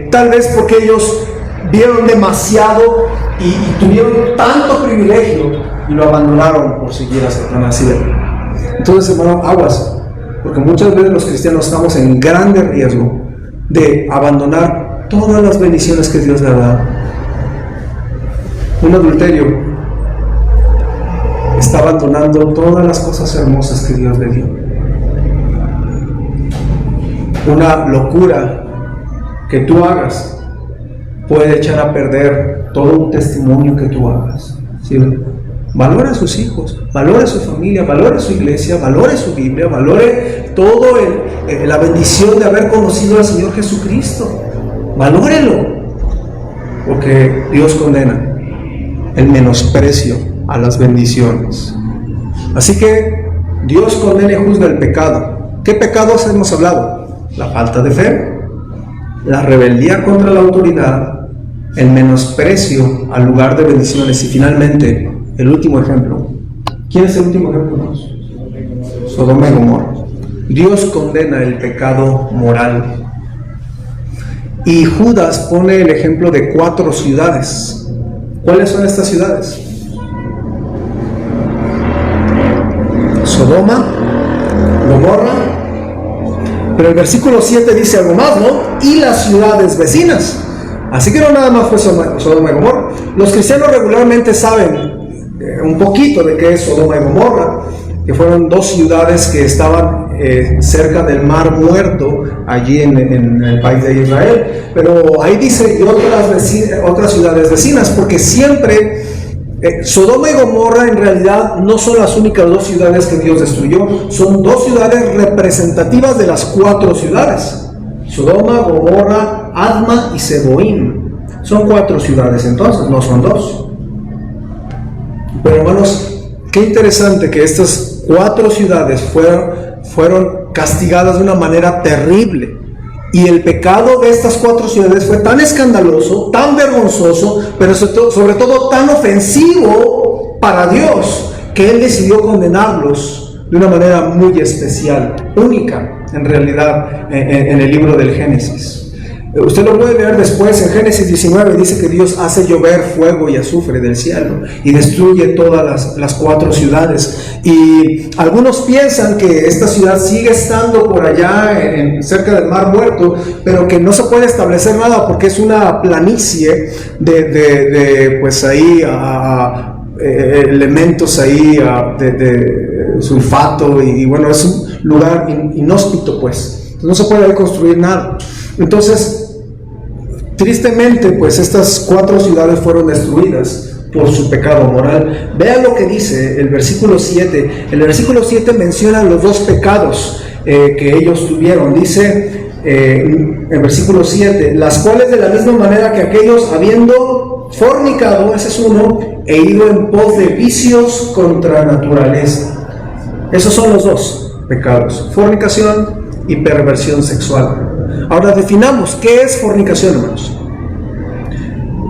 Tal vez porque ellos vieron demasiado y tuvieron tanto privilegio y lo abandonaron por seguir a Satanás. Entonces, hermano, aguas, porque muchas veces los cristianos estamos en grande riesgo de abandonar todas las bendiciones que Dios le ha dado. Un adulterio está abandonando todas las cosas hermosas que Dios le dio. Una locura que tú hagas puede echar a perder todo un testimonio que tú hagas. ¿Sí? Valore a sus hijos, valore a su familia, valore a su iglesia, valore su Biblia, valore todo la bendición de haber conocido al Señor Jesucristo. Valórelo, porque Dios condena el menosprecio a las bendiciones. Así que Dios condena y juzga el pecado. ¿Qué pecados hemos hablado? La falta de fe, la rebeldía contra la autoridad, el menosprecio al lugar de bendiciones y finalmente el último ejemplo. ¿Quién es el último ejemplo? Sodoma y Gomorra. Dios condena el pecado moral. Y Judas pone el ejemplo de 4 ciudades. ¿Cuáles son estas ciudades? Sodoma, Gomorra, pero el versículo 7 dice algo más, ¿no? Y las ciudades vecinas. Así que no nada más fue Sodoma y Gomorra. Los cristianos regularmente saben un poquito de qué es Sodoma y Gomorra, que fueron 2 ciudades que estaban cerca del Mar Muerto, allí en el país de Israel. Pero ahí dice otras ciudades vecinas, porque siempre Sodoma y Gomorra en realidad no son las únicas 2 ciudades que Dios destruyó. Son 2 ciudades representativas de las 4 ciudades. Sodoma, Gomorra, Adma y Seboim. Son 4 ciudades entonces, no son 2. Pero hermanos, qué interesante que estas 4 ciudades fueron castigadas de una manera terrible. Y el pecado de estas 4 ciudades fue tan escandaloso, tan vergonzoso, pero sobre todo tan ofensivo para Dios, que Él decidió condenarlos de una manera muy especial, única en realidad en el libro del Génesis. Usted lo puede ver después en Génesis 19, dice que Dios hace llover fuego y azufre del cielo y destruye todas las 4 ciudades. Y algunos piensan que esta ciudad sigue estando por allá cerca del Mar Muerto, pero que no se puede establecer nada porque es una planicie de pues ahí elementos ahí de sulfato y bueno, es un lugar inhóspito, pues no se puede ahí construir nada. Entonces, tristemente, pues estas 4 ciudades fueron destruidas por su pecado moral. Vean lo que dice el versículo 7. El versículo 7 menciona los 2 pecados que ellos tuvieron. Dice el versículo 7, las cuales de la misma manera que aquellos, habiendo fornicado, ese es uno, e ido en pos de vicios contra naturaleza. Esos son los 2 pecados: fornicación y perversión sexual. Ahora definamos qué es fornicación, hermanos.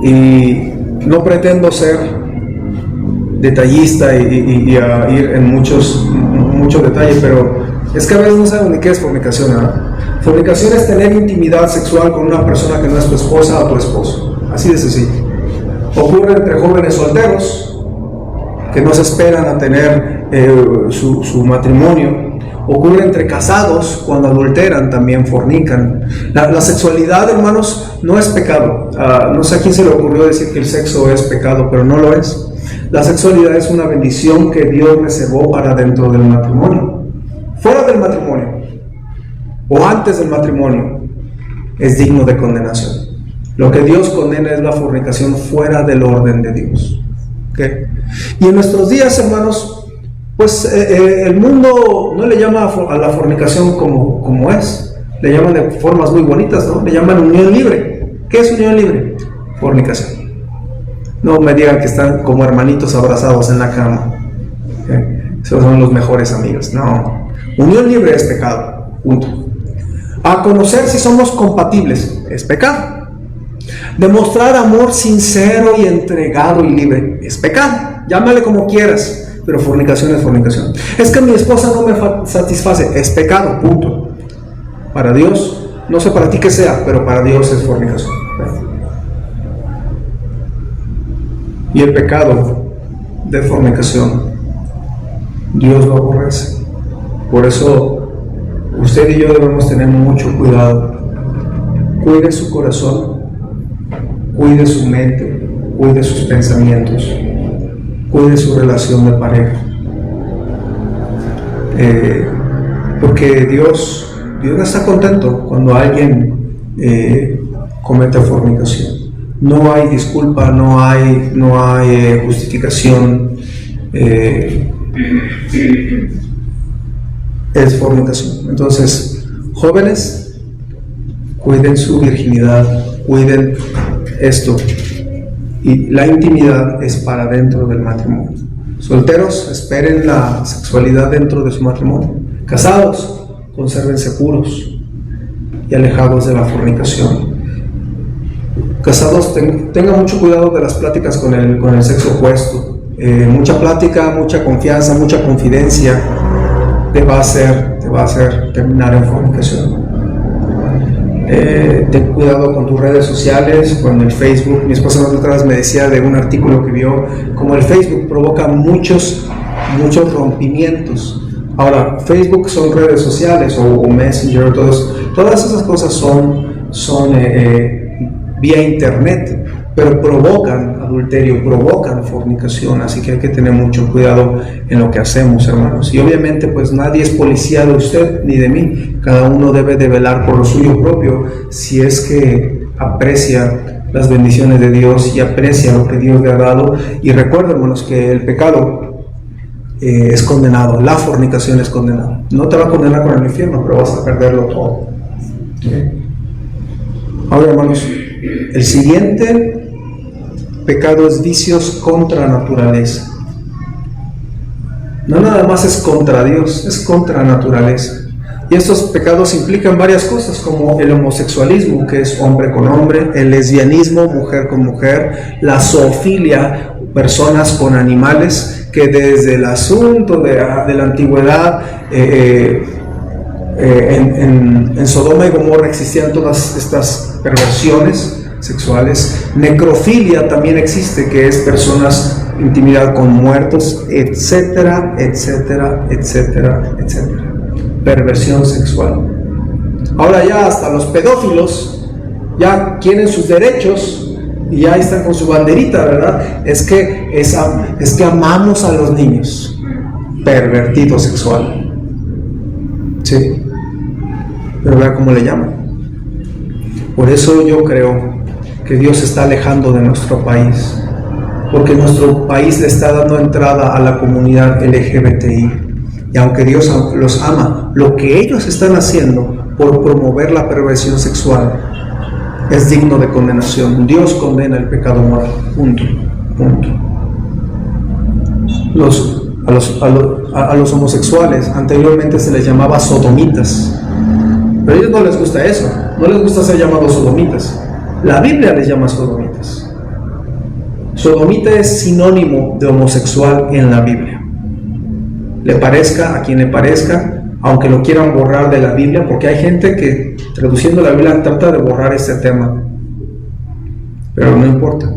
Y no pretendo ser detallista y a ir en mucho detalle, pero es que a veces no saben ni qué es fornicación, ¿verdad? Fornicación es tener intimidad sexual con una persona que no es tu esposa o tu esposo. Así de sencillo. Ocurre entre jóvenes solteros que no se esperan a tener su matrimonio. Ocurre entre casados cuando adulteran, también fornican. La sexualidad, hermanos, no es pecado. No sé a quién se le ocurrió decir que el sexo es pecado, pero no lo es. La sexualidad es una bendición que Dios reservó para dentro del matrimonio. Fuera del matrimonio o antes del matrimonio es digno de condenación. Lo que Dios condena es la fornicación fuera del orden de Dios. ¿Okay? Y en nuestros días, hermanos, pues el mundo no le llama a la fornicación como es, le llaman de formas muy bonitas, ¿no? Le llaman unión libre. ¿Qué es unión libre? Fornicación. No me digan que están como hermanitos abrazados en la cama, ¿okay? Esos son los mejores amigos. No, unión libre es pecado, punto. A conocer si somos compatibles es pecado. Demostrar amor sincero y entregado y libre es pecado. Llámale como quieras, pero fornicación es fornicación. Es que mi esposa no me satisface, es pecado, punto. Para Dios, no sé para ti qué sea, pero para Dios es fornicación. Y el pecado de fornicación, Dios lo aborrece. Por eso, usted y yo debemos tener mucho cuidado. Cuide su corazón, cuide su mente, cuide sus pensamientos, cuide su relación de pareja, porque Dios no está contento cuando alguien comete fornicación. No hay disculpa, no hay justificación. Es fornicación. Entonces, jóvenes, cuiden su virginidad, cuiden esto. Y la intimidad es para dentro del matrimonio. Solteros, esperen la sexualidad dentro de su matrimonio. Casados, consérvense puros y alejados de la fornicación. Casados, tengan mucho cuidado de las pláticas con el sexo opuesto. Mucha plática, mucha confianza, mucha confidencia te va a hacer terminar en fornicación. ten cuidado con tus redes sociales, con el Facebook. Mi esposa otra vez me decía de un artículo que vio, como el Facebook provoca muchos rompimientos. Ahora, Facebook son redes sociales o Messenger, todas esas cosas son vía internet, pero provocan adulterio, provocan fornicación, así que hay que tener mucho cuidado en lo que hacemos, hermanos. Y obviamente pues nadie es policía de usted ni de mí, cada uno debe de velar por lo suyo propio, si es que aprecia las bendiciones de Dios y aprecia lo que Dios le ha dado. Y recuerden, hermanos, que el pecado es condenado, la fornicación es condenada. No te va a condenar con el infierno, pero vas a perderlo todo. ¿Okay? Ahora, hermanos, el siguiente pecado es vicios contra naturaleza. No nada más es contra Dios, es contra naturaleza. Y estos pecados implican varias cosas, como el homosexualismo, que es hombre con hombre, el lesbianismo, mujer con mujer, la zoofilia, personas con animales, que desde el asunto de la antigüedad, en Sodoma y Gomorra existían todas estas perversiones sexuales. Necrofilia también existe, que es personas, intimidad con muertos, etcétera, etcétera, etcétera, etcétera. Perversión sexual. Ahora ya hasta los pedófilos ya quieren sus derechos y ya están con su banderita, ¿verdad? Es que amamos a los niños. Pervertido sexual. Sí. Pero vea cómo le llaman. Por eso yo creo que Dios se está alejando de nuestro país, porque nuestro país le está dando entrada a la comunidad LGBTI. Y aunque Dios los ama, lo que ellos están haciendo por promover la perversión sexual es digno de condenación. Dios condena el pecado moral. Punto. A los homosexuales anteriormente se les llamaba sodomitas, pero a ellos no les gusta eso, no les gusta ser llamados sodomitas. La Biblia les llama sodomitas. Sodomita es sinónimo de homosexual en la Biblia. Le parezca a quien le parezca, aunque lo quieran borrar de la Biblia, porque hay gente que traduciendo la Biblia trata de borrar este tema, pero no importa.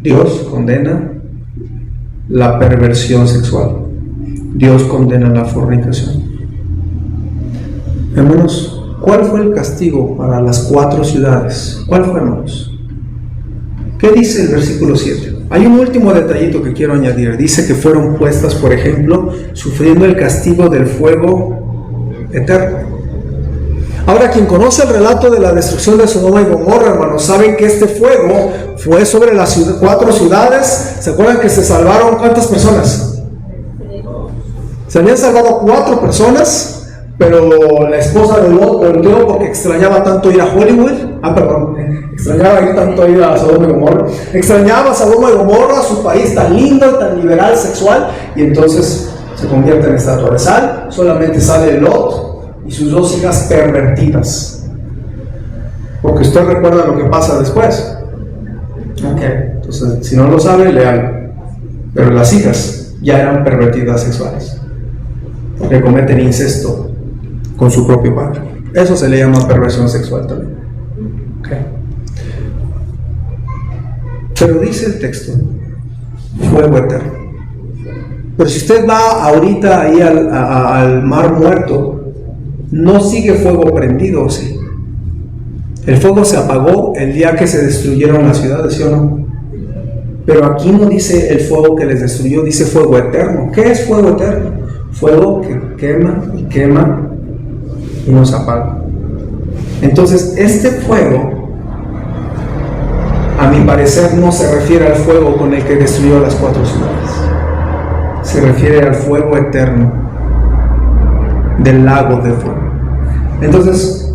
Dios condena la perversión sexual, Dios condena la fornicación. Hermanos, ¿cuál fue el castigo para las 4 ciudades? ¿Cuál fue, hermanos? ¿Qué dice el versículo 7? Hay un último detallito que quiero añadir. Dice que fueron puestas, por ejemplo, sufriendo el castigo del fuego eterno. Ahora, quien conoce el relato de la destrucción de Sodoma y Gomorra, hermanos, saben que este fuego fue sobre las 4 ciudades. ¿Se acuerdan que se salvaron cuántas personas? Se habían salvado 4 personas, pero la esposa de Lot perdió porque extrañaba tanto ir a Hollywood. Extrañaba ir tanto ir a Sodoma y Gomorra. Extrañaba a Sodoma y Gomorra, su país tan lindo, tan liberal, sexual, y entonces se convierte en estatua de sal. Solamente sale Lot y sus 2 hijas pervertidas. Porque usted recuerda lo que pasa después. Entonces, si no lo sabe, léalo. Pero las hijas ya eran pervertidas sexuales, porque cometen incesto con su propio padre. Eso se le llama perversión sexual también. Pero dice el texto, fuego eterno. Pero si usted va ahorita ahí al mar muerto, no sigue fuego prendido, ¿sí? El fuego se apagó el día que se destruyeron las ciudades, ¿sí o no? Pero aquí no dice el fuego que les destruyó, dice fuego eterno. ¿Qué es fuego eterno? Fuego que quema y quema y nos apaga. Entonces, este fuego, a mi parecer, no se refiere al fuego con el que destruyó las 4 ciudades. Se refiere al fuego eterno del lago de fuego. Entonces,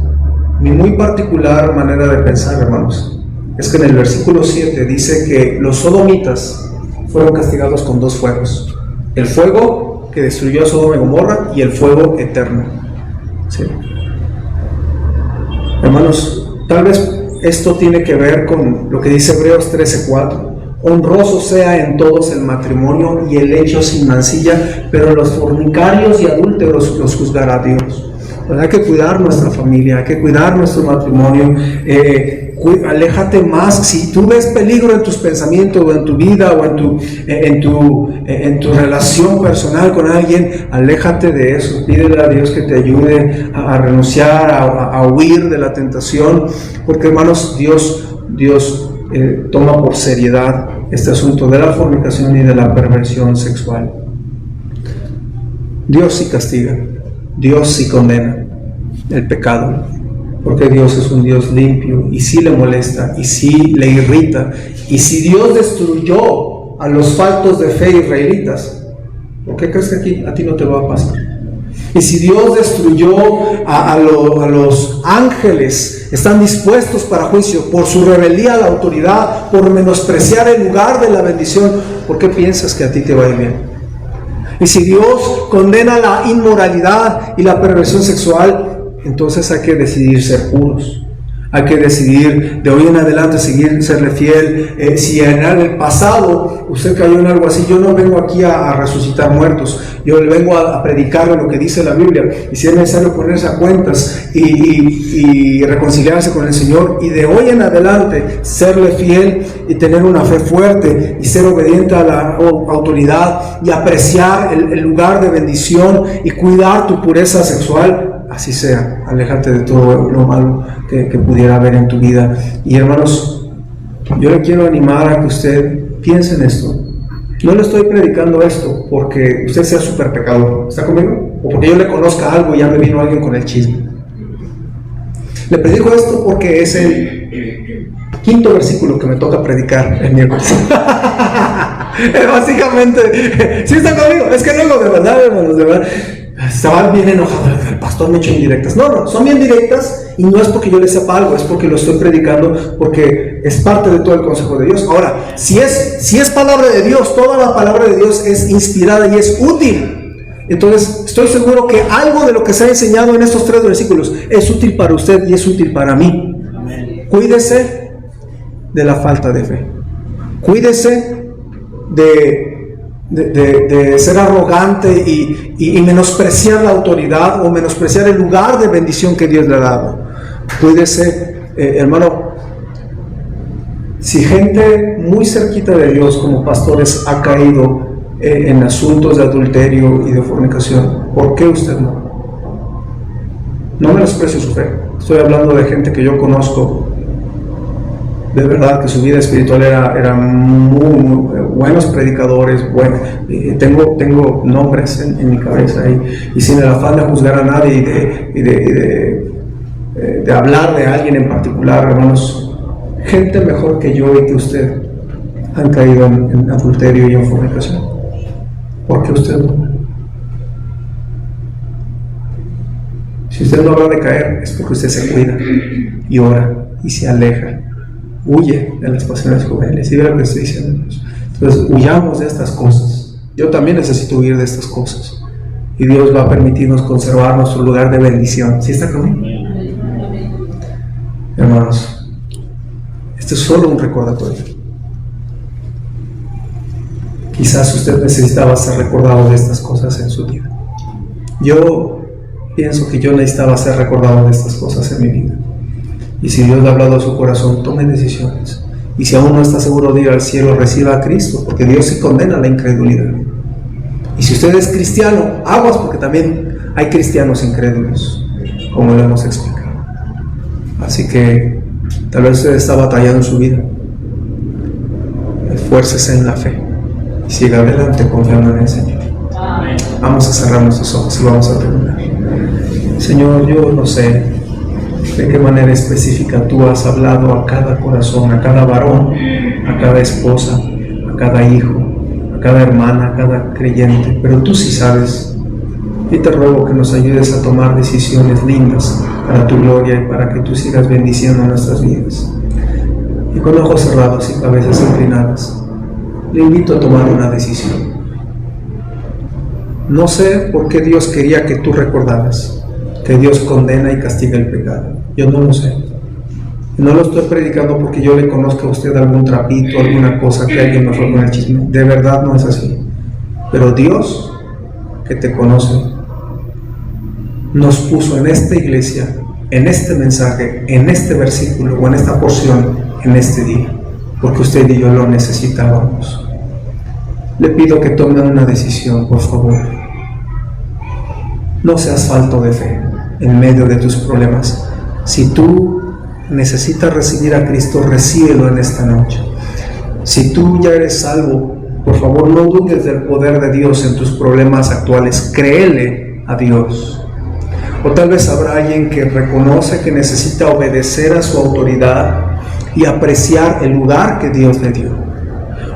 mi muy particular manera de pensar, hermanos, es que en el versículo 7 dice que los sodomitas fueron castigados con 2 fuegos. El fuego que destruyó a Sodoma y Gomorra y el fuego eterno. ¿Sí? Hermanos, tal vez esto tiene que ver con lo que dice Hebreos 13:4. Honroso sea en todos el matrimonio y el hecho sin mancilla, pero los fornicarios y adúlteros los juzgará Dios. Hay que cuidar nuestra familia, hay que cuidar nuestro matrimonio. Aléjate más. Si tú ves peligro en tus pensamientos o en tu vida o en tu relación personal con alguien, aléjate de eso. Pídele a Dios que te ayude a renunciar, a huir de la tentación, porque hermanos, Dios toma por seriedad este asunto de la fornicación y de la perversión sexual. Dios sí castiga, Dios sí condena el pecado, porque Dios es un Dios limpio y sí le molesta y sí le irrita. Y si Dios destruyó a los faltos de fe israelitas, ¿por qué crees que aquí a ti no te va a pasar? Y si Dios destruyó a los ángeles, están dispuestos para juicio por su rebeldía a la autoridad, por menospreciar el lugar de la bendición, ¿por qué piensas que a ti te va a ir bien? Y si Dios condena la inmoralidad y la perversión sexual, entonces hay que decidir ser puros. Hay que decidir de hoy en adelante serle fiel. Si en el pasado usted cayó en algo así, yo no vengo aquí a resucitar muertos. Yo le vengo a predicarle lo que dice la Biblia. Y si es necesario ponerse a cuentas y reconciliarse con el Señor. Y de hoy en adelante serle fiel y tener una fe fuerte y ser obediente a la autoridad y apreciar el lugar de bendición y cuidar tu pureza sexual. Así sea, aléjate de todo lo malo que pudiera haber en tu vida. Y hermanos, yo le quiero animar a que usted piense en esto. No le estoy predicando esto porque usted sea súper pecador, ¿está conmigo? O porque yo le conozca algo y ya me vino alguien con el chisme. Le predico esto porque es el 5º versículo que me toca predicar el miércoles. Básicamente, ¿sí está conmigo? Es que luego, de verdad, hermanos, de verdad, estaba bien enojado, el pastor me echó indirectas. No, son bien directas y no es porque yo le sepa algo, es porque lo estoy predicando, porque es parte de todo el consejo de Dios. Ahora, si es palabra de Dios, toda la palabra de Dios es inspirada y es útil. Entonces, estoy seguro que algo de lo que se ha enseñado en estos 3 versículos es útil para usted y es útil para mí. Cuídese de la falta de fe. Cuídese de ser arrogante y menospreciar la autoridad o menospreciar el lugar de bendición que Dios le ha dado. Cuídese, hermano. Si gente muy cerquita de Dios como pastores ha caído en asuntos de adulterio y de fornicación, ¿por qué usted no? No menosprecio su fe. Estoy hablando de gente que yo conozco de verdad, que su vida espiritual era muy buenos predicadores. Tengo nombres en mi cabeza y sin el afán de juzgar a nadie y de hablar de alguien en particular, hermanos, gente mejor que yo y que usted han caído en adulterio y en fornicación. ¿Por qué usted no? Si usted no habla de caer, es porque usted se cuida y ora y se aleja. Huye de las pasiones juveniles. Y ve lo que estoy diciendo. Entonces, huyamos de estas cosas. Yo también necesito huir de estas cosas. Y Dios va a permitirnos conservar nuestro lugar de bendición. ¿Sí está conmigo? Hermanos, esto es solo un recordatorio. Quizás usted necesitaba ser recordado de estas cosas en su vida. Yo pienso que yo necesitaba ser recordado de estas cosas en mi vida. Y si Dios le ha hablado a su corazón, tome decisiones. Y si aún no está seguro de ir al cielo, reciba a Cristo, porque Dios sí condena la incredulidad. Y si usted es cristiano, aguas, porque también hay cristianos incrédulos, como lo hemos explicado. Así que tal vez usted está batallando en su vida. Esfuércese en la fe y siga adelante confiando en el Señor. Vamos a cerrar nuestros ojos y vamos a terminar. Señor, yo no sé de qué manera específica tú has hablado a cada corazón, a cada varón, a cada esposa, a cada hijo, a cada hermana, a cada creyente, pero tú sí sabes. Y te ruego que nos ayudes a tomar decisiones lindas para tu gloria y para que tú sigas bendiciendo nuestras vidas. Y con ojos cerrados y cabezas inclinadas, le invito a tomar una decisión. No sé por qué Dios quería que tú recordaras que Dios condena y castiga el pecado. Yo no lo sé. No lo estoy predicando porque yo le conozca a usted algún trapito, alguna cosa que alguien nos fue con el chisme. De verdad no es así. Pero Dios, que te conoce, nos puso en esta iglesia, en este mensaje, en este versículo o en esta porción, en este día, porque usted y yo lo necesitábamos. Le pido que tome una decisión, por favor. No seas falto de fe en medio de tus problemas. Si tú necesitas recibir a Cristo, recíbelo en esta noche. Si tú ya eres salvo, por favor no dudes del poder de Dios en tus problemas actuales. Créele a Dios. O tal vez habrá alguien que reconoce que necesita obedecer a su autoridad y apreciar el lugar que Dios le dio.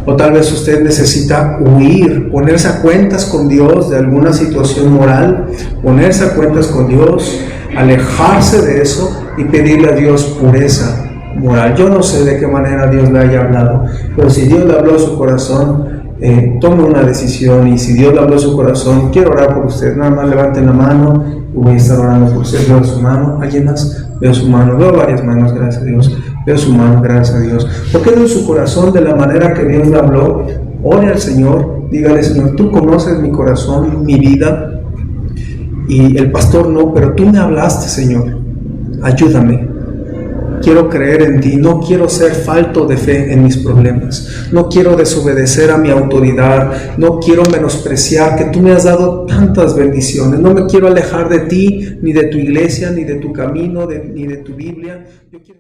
O tal vez usted necesita huir, ponerse a cuentas con Dios de alguna situación moral, ponerse a cuentas con Dios, alejarse de eso y pedirle a Dios pureza moral. Yo no sé de qué manera Dios le haya hablado, pero si Dios le habló a su corazón, tome una decisión. Y si Dios le habló a su corazón, quiero orar por usted. Nada más levanten la mano y voy a estar orando por usted. Veo su mano. ¿Alguien más? Veo su mano. Veo varias manos, gracias a Dios. Veo su mano, gracias a Dios. ¿Por qué no en su corazón, de la manera que Dios le habló? Ore al Señor, dígale: Señor, tú conoces mi corazón, mi vida, y el pastor no, pero tú me hablaste, Señor. Ayúdame. Quiero creer en ti, no quiero ser falto de fe en mis problemas, no quiero desobedecer a mi autoridad, no quiero menospreciar que tú me has dado tantas bendiciones, no me quiero alejar de ti, ni de tu iglesia, ni de tu camino, ni de tu Biblia. Yo quiero...